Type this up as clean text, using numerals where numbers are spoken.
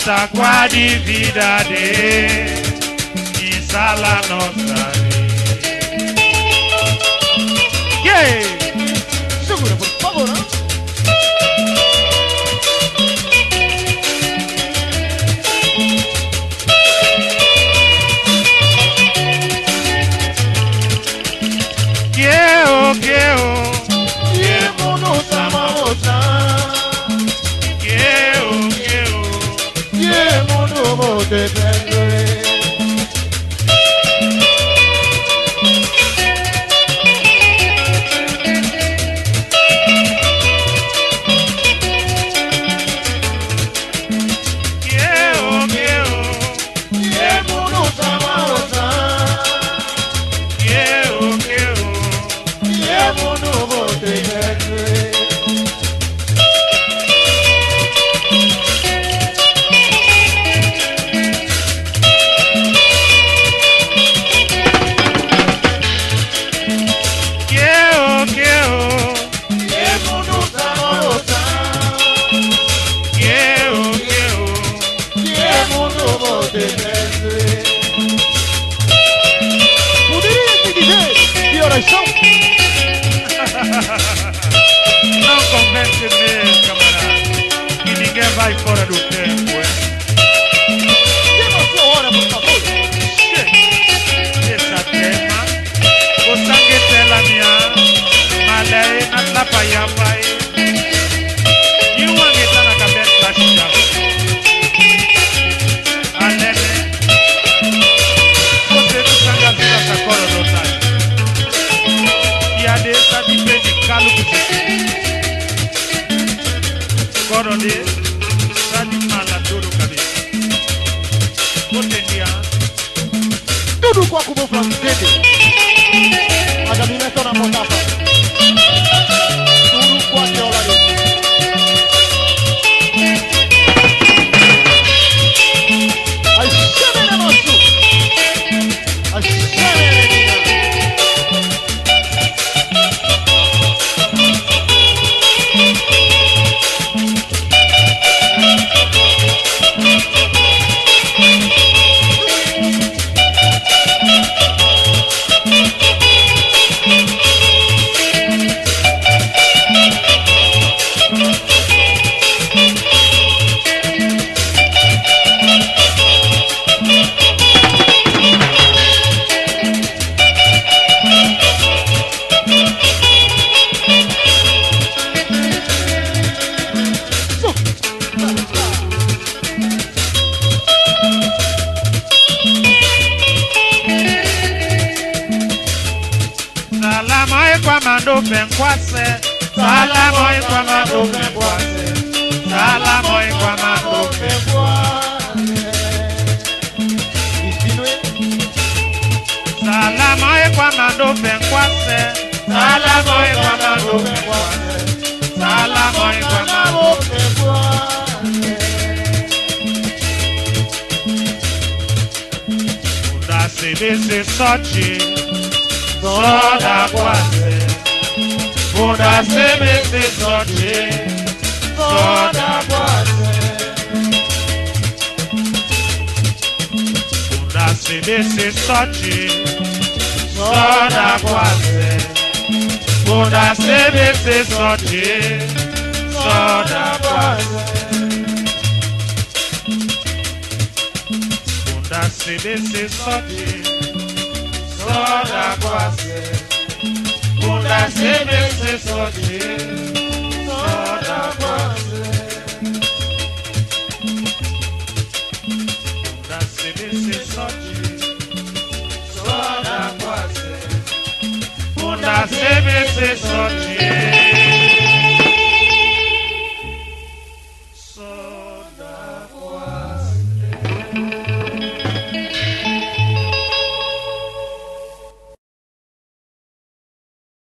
Conta qua dividade in sala nostra. Yeah! Segura, por favor, ¿no? fora do tempo, Quem mostrou hora, por favor? Essa tema, o sangue tela minha, malé na lapaiapai. E uma guitarra na cabeça da chave. Alene, você não sangue a vida da cor do otário. E a dessa de predicar o que você Corone, sali mala duro cabeça. Potendia. Tudo com a cubo francês. A Gabriela está na montapa. Tudo com a teola dele. Ai, chame na nosso. Ai, chame na minha. Mando penkwase, salamoy kwa mando penkwase, salamoy kwa mando penkwase, salamoy kwa mando penkwase, salamoy kwa mando penkwase, salamoy kwa mando penkwase. Unda sebese sochi, soda kwase. Bunda sebese sote, soda boise. Bunda sebese sote, soda boise. Bunda sebese sote, soda boise. Bunda sebese sote, soda boise. Bunda sebese sote.